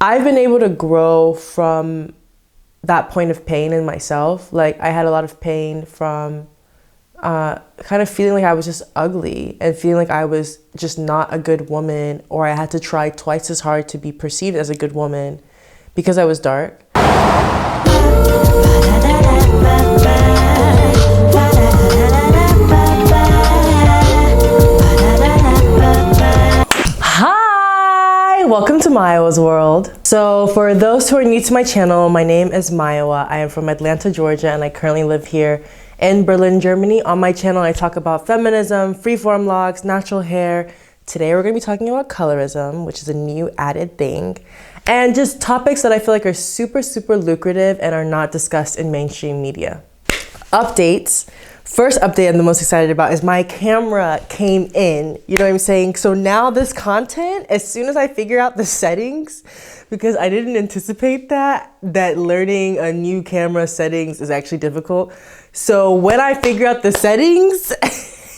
I've been able to grow from that point of pain in myself. Like I had a lot of pain from kind of feeling like I was just ugly and feeling like I was just not a good woman, or I had to try twice as hard to be perceived as a good woman because I was dark. Hi, welcome to Mayowa's world. So for those who are new to my channel, my name is Mayowa. I am from Atlanta, Georgia, and I currently live here in Berlin, Germany. On my channel, I talk about feminism, freeform locks, natural hair. Today, we're gonna be talking about colorism, which is a new added thing, and just topics that I feel like are super, super lucrative and are not discussed in mainstream media. Updates. First update I'm the most excited about is my camera came in, you know what I'm saying? So now this content, as soon as I figure out the settings, because I didn't anticipate that learning a new camera settings is actually difficult. So when I figure out the settings,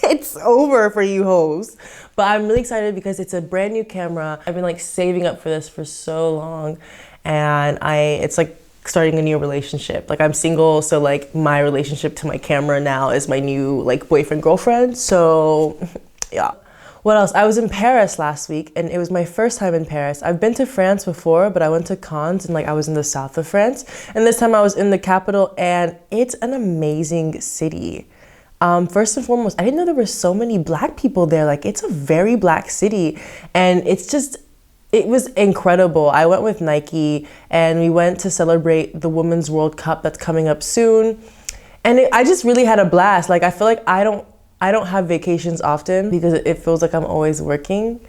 it's over for you hoes. But I'm really excited because it's a brand new camera. I've been like saving up for this for so long, and it's like starting a new relationship. Like I'm single, so like my relationship to my camera now is my new like boyfriend girlfriend. So yeah. What else? I was in Paris last week and it was my first time in Paris. I've been to France before, but I went to Cannes and like I was in the south of France. And this time I was in the capital, and it's an amazing city. First and foremost, I didn't know there were so many Black people there. Like it's a very Black city, and it was incredible. I went with Nike and we went to celebrate the Women's World Cup that's coming up soon. And I just really had a blast. Like I feel like I don't have vacations often because it feels like I'm always working.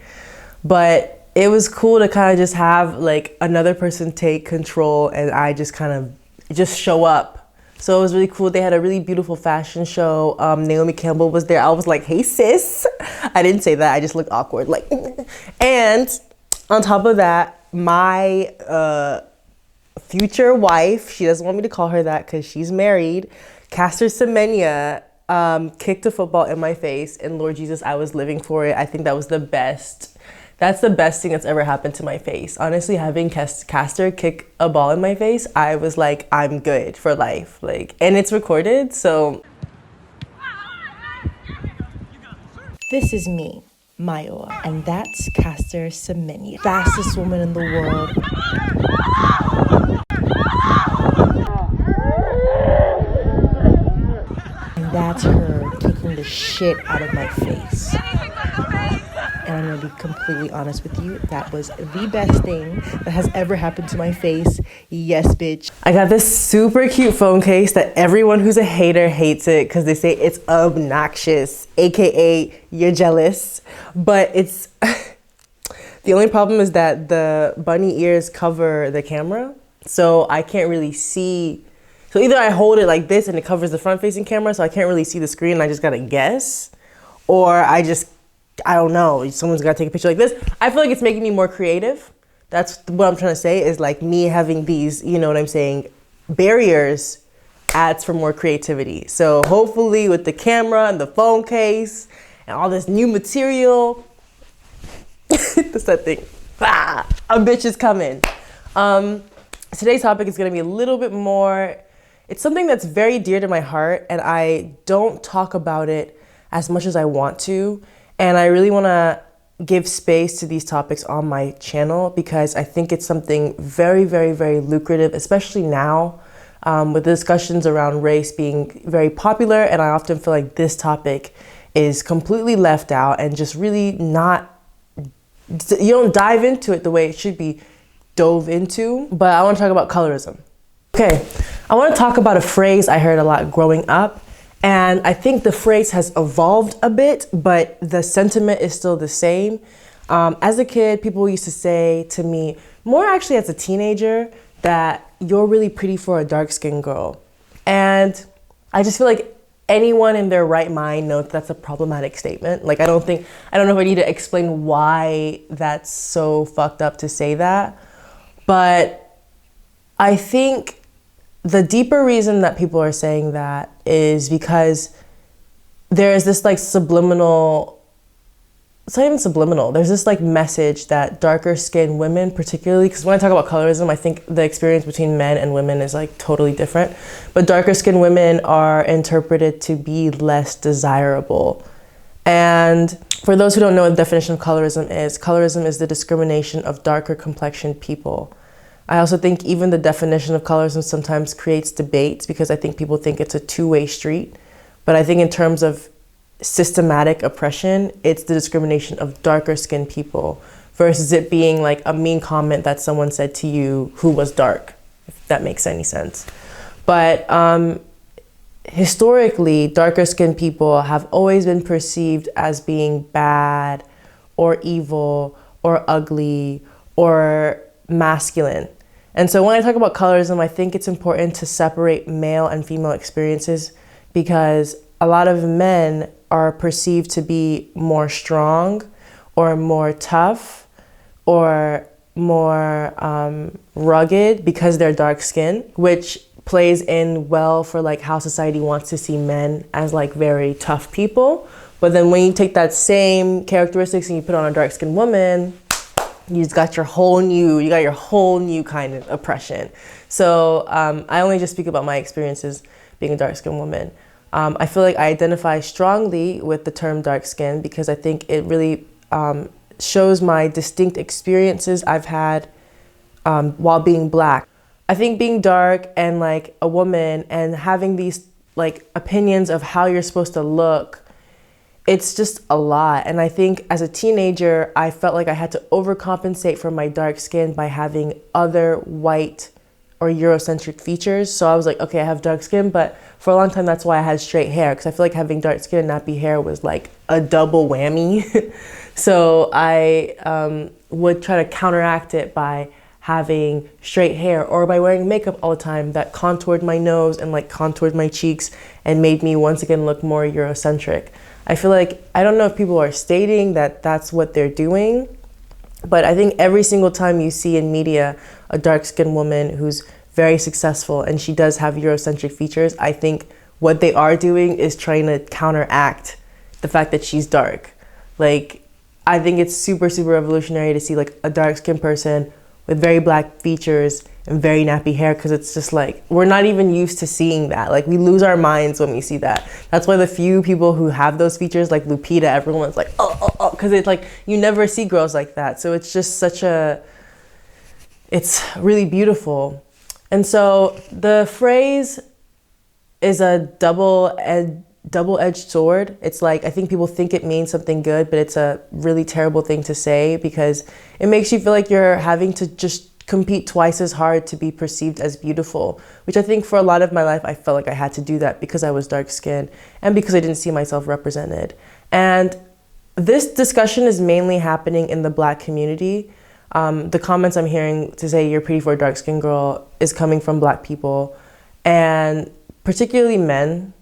But it was cool to kind of just have like another person take control and I just kind of just show up. So it was really cool. They had a really beautiful fashion show. Naomi Campbell was there. I was like, hey sis. I didn't say that. I just looked awkward. Like, and on top of that, my future wife, she doesn't want me to call her that because she's married, Caster Semenya, kicked a football in my face, and Lord Jesus, I was living for it. I think that was the best. That's the best thing that's ever happened to my face. Honestly, having Caster kick a ball in my face, I was like, I'm good for life. Like, and it's recorded, so. This is me, Mayowa, and that's Caster Semenya, fastest woman in the world. And that's her kicking the shit out of my face. And I'm gonna be completely honest with you, that was the best thing that has ever happened to my face. Yes, bitch. I got this super cute phone case that everyone who's a hater hates it because they say it's obnoxious, AKA you're jealous. But it's, the only problem is that the bunny ears cover the camera, so I can't really see. So either I hold it like this and it covers the front facing camera, so I can't really see the screen and I just gotta guess, or I don't know, someone's gotta take a picture like this. I feel like it's making me more creative. That's what I'm trying to say, is like me having these, you know what I'm saying, barriers adds for more creativity. So hopefully with the camera and the phone case and all this new material, that's that thing, a bitch is coming. Today's topic is gonna be a little bit more, it's something that's very dear to my heart, and I don't talk about it as much as I want to. And I really want to give space to these topics on my channel because I think it's something very, very, very lucrative, especially now with the discussions around race being very popular. And I often feel like this topic is completely left out and just really not, you don't dive into it the way it should be dove into. But I want to talk about colorism. Okay, I want to talk about a phrase I heard a lot growing up. And I think the phrase has evolved a bit, but the sentiment is still the same. As a kid, people used to say to me, more actually as a teenager, that you're really pretty for a dark-skinned girl. And I just feel like anyone in their right mind knows that's a problematic statement. Like, I don't know if I need to explain why that's so fucked up to say that. But I think the deeper reason that people are saying that is because there is this like subliminal it's not even subliminal. There's this like message that darker skinned women, particularly, because when I talk about colorism, I think the experience between men and women is like totally different. But darker skinned women are interpreted to be less desirable. And for those who don't know what the definition of colorism is the discrimination of darker complexioned people. I also think even the definition of colorism sometimes creates debates because I think people think it's a two-way street. But I think in terms of systematic oppression, it's the discrimination of darker skinned people versus it being like a mean comment that someone said to you who was dark, if that makes any sense. But historically, darker skinned people have always been perceived as being bad or evil or ugly or masculine. And so when I talk about colorism, I think it's important to separate male and female experiences because a lot of men are perceived to be more strong or more tough or more rugged because they're dark skinned, which plays in well for like how society wants to see men as like very tough people. But then when you take that same characteristics and you put on a dark skinned woman, you just got your whole new kind of oppression. So I only just speak about my experiences being a dark skinned woman. I feel like I identify strongly with the term dark skin because I think it really shows my distinct experiences I've had while being Black. I think being dark and like a woman and having these like opinions of how you're supposed to look, it's just a lot. And I think as a teenager, I felt like I had to overcompensate for my dark skin by having other white or Eurocentric features. So I was like, okay, I have dark skin, but for a long time, that's why I had straight hair, because I feel like having dark skin and nappy hair was like a double whammy. So I would try to counteract it by having straight hair or by wearing makeup all the time that contoured my nose and like contoured my cheeks and made me once again look more Eurocentric. I feel like, I don't know if people are stating that that's what they're doing, but I think every single time you see in media a dark-skinned woman who's very successful and she does have Eurocentric features, I think what they are doing is trying to counteract the fact that she's dark. Like, I think it's super, super revolutionary to see like a dark-skinned person with very Black features and very nappy hair, because it's just like, we're not even used to seeing that. Like, we lose our minds when we see that. That's why the few people who have those features, like Lupita, everyone's like, oh, because it's like, you never see girls like that. So it's just it's really beautiful. And so the phrase is a double-edged sword. It's like, I think people think it means something good, but it's a really terrible thing to say because it makes you feel like you're having to just compete twice as hard to be perceived as beautiful, which I think for a lot of my life, I felt like I had to do that because I was dark-skinned and because I didn't see myself represented. And this discussion is mainly happening in the Black community. The comments I'm hearing to say you're pretty for a dark-skinned girl is coming from Black people and particularly men.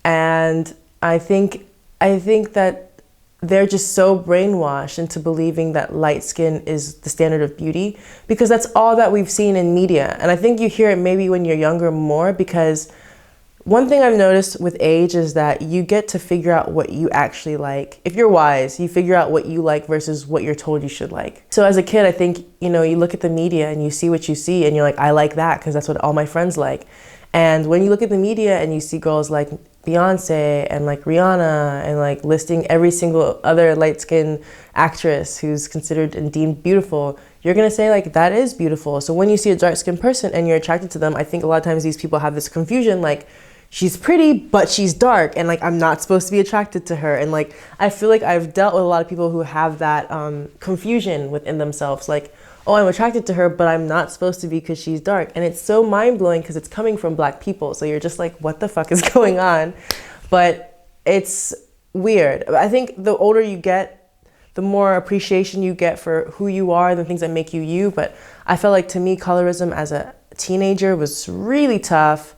And I think that they're just so brainwashed into believing that light skin is the standard of beauty because that's all that we've seen in media. And I think you hear it maybe when you're younger more because one thing I've noticed with age is that you get to figure out what you actually like. If you're wise, you figure out what you like versus what you're told you should like. So as a kid, I think, you look at the media and you see what you see and you're like, I like that because that's what all my friends like. And when you look at the media and you see girls like Beyonce and like Rihanna and like listing every single other light-skinned actress who's considered and deemed beautiful, you're gonna say like, that is beautiful. So when you see a dark-skinned person and you're attracted to them, I think a lot of times these people have this confusion, like, she's pretty, but she's dark, and like, I'm not supposed to be attracted to her. And like, I feel like I've dealt with a lot of people who have that confusion within themselves, like, oh, I'm attracted to her, but I'm not supposed to be because she's dark. And it's so mind-blowing because it's coming from Black people. So you're just like, what the fuck is going on? But it's weird. I think the older you get, the more appreciation you get for who you are, the things that make you you. But I felt like to me, colorism as a teenager was really tough.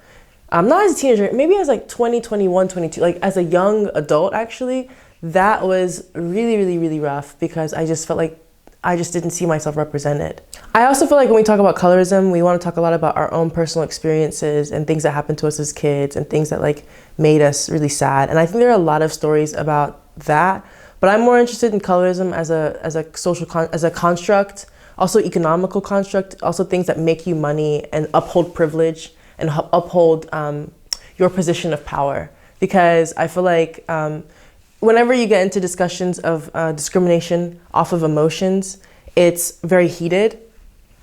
Not as a teenager, maybe as like 20, 21, 22, like as a young adult, actually, that was really, really, really rough because I just felt like I just didn't see myself represented. I also feel like when we talk about colorism, we want to talk a lot about our own personal experiences and things that happened to us as kids and things that like made us really sad. And I think there are a lot of stories about that, But I'm more interested in colorism as a social as a construct, also economical construct, also things that make you money and uphold privilege and uphold your position of power. Because I feel like whenever you get into discussions of discrimination off of emotions, it's very heated,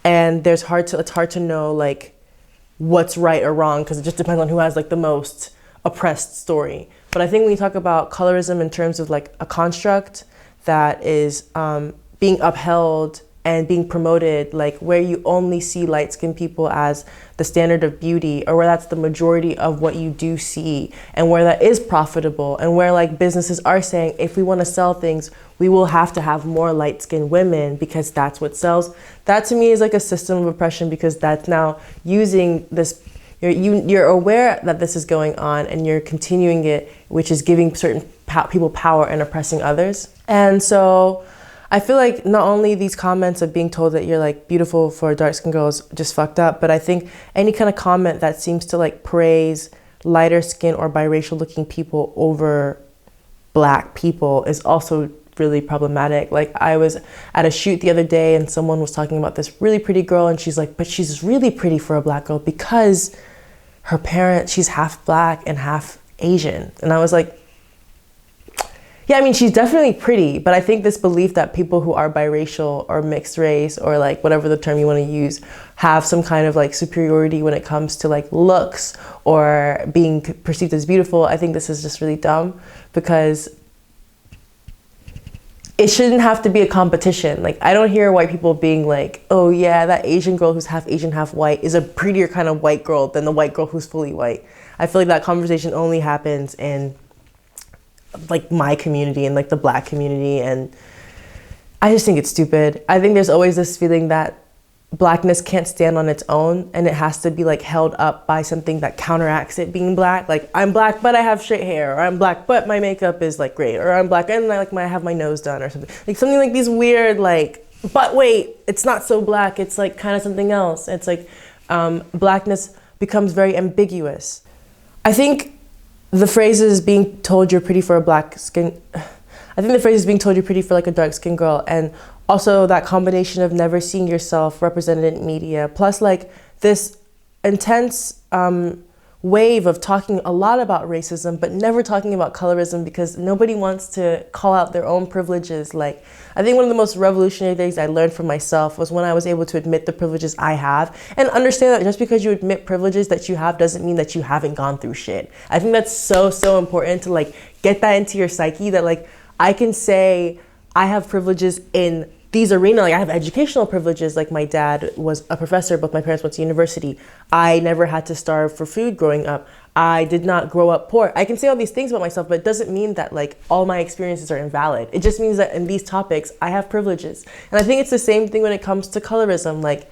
and it's hard to know like what's right or wrong, because it just depends on who has like the most oppressed story. But I think when you talk about colorism in terms of like a construct that is being upheld and being promoted, like where you only see light-skinned people as the standard of beauty, or where that's the majority of what you do see, and where that is profitable, and where like businesses are saying, if we want to sell things, we will have to have more light-skinned women because that's what sells. That to me is like a system of oppression, because that's now using this, you're aware that this is going on and you're continuing it, which is giving certain people power and oppressing others. And so I feel like not only these comments of being told that you're like beautiful for a dark-skinned girl is just fucked up, but I think any kind of comment that seems to like praise lighter skin or biracial looking people over Black people is also really problematic. Like I was at a shoot the other day and someone was talking about this really pretty girl, and she's like, but she's really pretty for a Black girl because her parents, she's half Black and half Asian. And I was like, yeah, I mean, she's definitely pretty, but I think this belief that people who are biracial or mixed race, or like whatever the term you want to use, have some kind of like superiority when it comes to like looks or being perceived as beautiful, I think this is just really dumb, because it shouldn't have to be a competition. Like I don't hear white people being like, oh yeah, that Asian girl who's half Asian, half white is a prettier kind of white girl than the white girl who's fully white. I feel like that conversation only happens in like my community and like the Black community, and I just think it's stupid. I think there's always this feeling that Blackness can't stand on its own, and it has to be like held up by something that counteracts it being Black. Like I'm Black but I have straight hair, or I'm Black but my makeup is like great, or I'm Black and I have my nose done, or something like these weird like, but wait, it's not so Black, it's like kind of something else. It's like Blackness becomes very ambiguous. I think the phrase is being told you're pretty for a Black skin. I think the phrase is being told you're pretty for like a dark skinned girl, and also that combination of never seeing yourself represented in media, plus like this intense wave of talking a lot about racism, but never talking about colorism, because nobody wants to call out their own privileges. Like, I think one of the most revolutionary things I learned for myself was when I was able to admit the privileges I have, and understand that just because you admit privileges that you have doesn't mean that you haven't gone through shit. I think that's so important to like get that into your psyche, that like I can say I have privileges in these arenas. Like I have educational privileges, like my dad was a professor, both my parents went to university. I never had to starve for food growing up. I did not grow up poor. I can say all these things about myself, but it doesn't mean that like all my experiences are invalid. It just means that in these topics, I have privileges. And I think it's the same thing when it comes to colorism. Like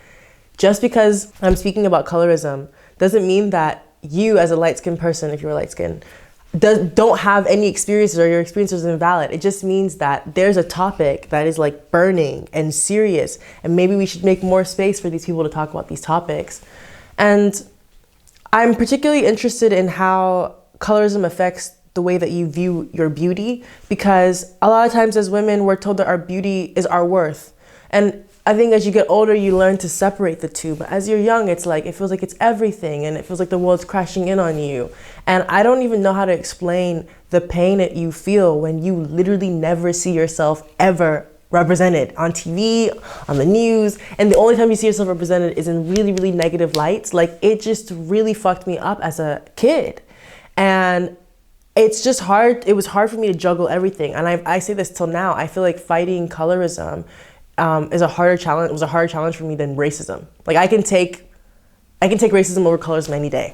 just because I'm speaking about colorism doesn't mean that you as a light-skinned person, if you're light-skinned, don't have any experiences, or your experiences are invalid. It just means that there's a topic that is like burning and serious, and maybe we should make more space for these people to talk about these topics. And I'm particularly interested in how colorism affects the way that you view your beauty, because a lot of times as women, we're told that our beauty is our worth. And I think as you get older, you learn to separate the two. But as you're young, it's like, it feels like it's everything, and it feels like the world's crashing in on you. And I don't even know how to explain the pain that you feel when you literally never see yourself ever represented on TV, on the news, and the only time you see yourself represented is in really negative lights. Like it just really fucked me up as a kid. And it's just hard. It was hard for me to juggle everything. And I say this till now, I feel like fighting colorism is a harder challenge. It was a harder challenge for me than racism. Like I can take racism over colorism any day.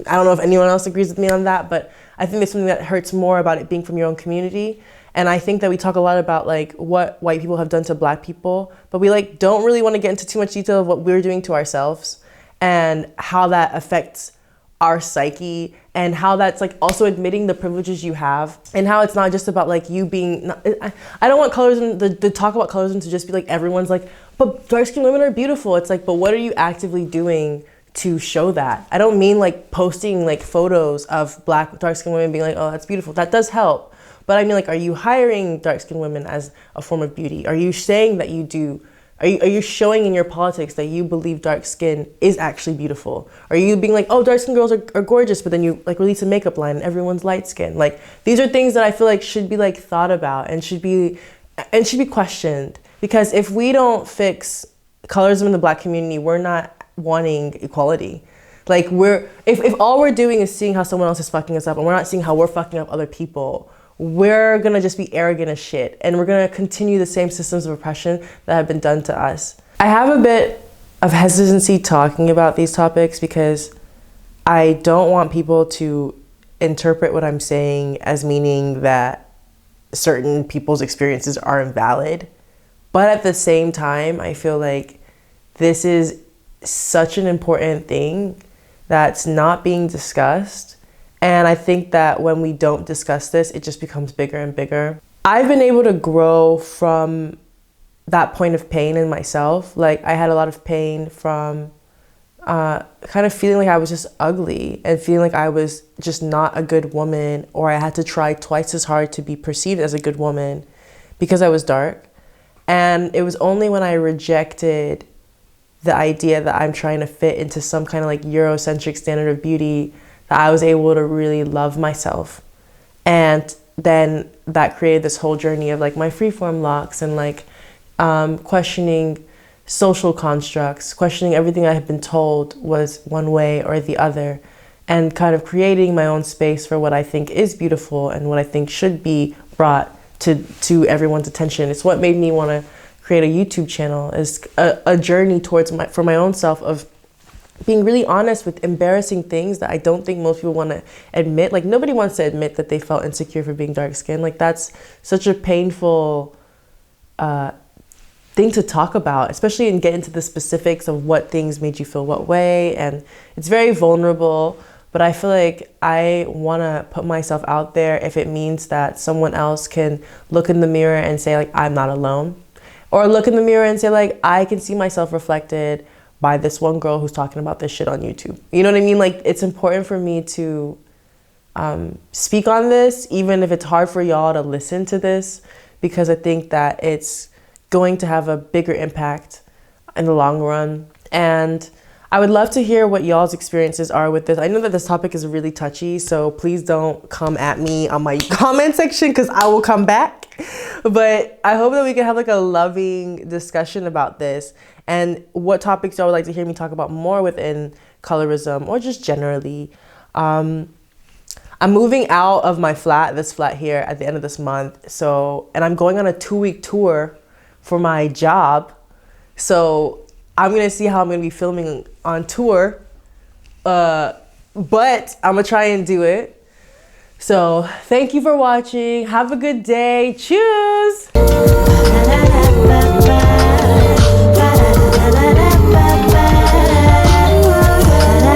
I don't know if anyone else agrees with me on that, but I think there's something that hurts more about it being from your own community. And I think that we talk a lot about like what white people have done to Black people, but we like don't really want to get into too much detail of what we're doing to ourselves and how that affects our psyche, and how that's like also admitting the privileges you have, and how it's not just about like you being, I don't want colorism, the talk about colorism to just be like everyone's like, but dark-skinned women are beautiful. It's like, but what are you actively doing to show that? I don't mean like posting like photos of Black dark-skinned women being like, oh, that's beautiful. That does help. But I mean, like, are you hiring dark-skinned women as a form of beauty? Are you saying that you do? Are you showing in your politics that you believe dark skin is actually beautiful? Are you being like, oh, dark skin girls are gorgeous, but then you like release a makeup line and everyone's light skin? Like, these are things that I feel like should be like thought about and should be questioned. Because if we don't fix colorism in the Black community, we're not wanting equality. Like, if all we're doing is seeing how someone else is fucking us up and we're not seeing how we're fucking up other people, we're gonna just be arrogant as shit, and we're gonna continue the same systems of oppression that have been done to us. I have a bit of hesitancy talking about these topics because I don't want people to interpret what I'm saying as meaning that certain people's experiences are invalid. But at the same time, I feel like this is such an important thing that's not being discussed. And I think that when we don't discuss this, it just becomes bigger and bigger. I've been able to grow from that point of pain in myself. Like, I had a lot of pain from kind of feeling like I was just ugly and feeling like I was just not a good woman, or I had to try twice as hard to be perceived as a good woman because I was dark. And it was only when I rejected the idea that I'm trying to fit into some kind of like Eurocentric standard of beauty that I was able to really love myself. And then that created this whole journey of like my freeform locks and like questioning social constructs, questioning everything I had been told was one way or the other, and kind of creating my own space for what I think is beautiful and what I think should be brought to everyone's attention. It's what made me want to create a YouTube channel, is a journey towards for my own self of being really honest with embarrassing things that I don't think most people want to admit. Like, nobody wants to admit that they felt insecure for being dark skinned. Like, that's such a painful thing to talk about, especially and get into the specifics of what things made you feel what way. And it's very vulnerable, but I feel like I want to put myself out there if it means that someone else can look in the mirror and say like, I'm not alone. Or look in the mirror and say like, I can see myself reflected by this one girl who's talking about this shit on YouTube. You know what I mean? Like, it's important for me to speak on this, even if it's hard for y'all to listen to this, because I think that it's going to have a bigger impact in the long run. And I would love to hear what y'all's experiences are with this. I know that this topic is really touchy, so please don't come at me on my comment section because I will come back. But I hope that we can have like a loving discussion about this and what topics y'all would like to hear me talk about more within colorism or just generally. I'm moving out of my flat, this flat here, at the end of this month. And I'm going on a 2-week tour for my job. So I'm gonna see how I'm gonna be filming on tour, but I'm gonna try and do it. So thank you for watching. Have a good day. Cheers.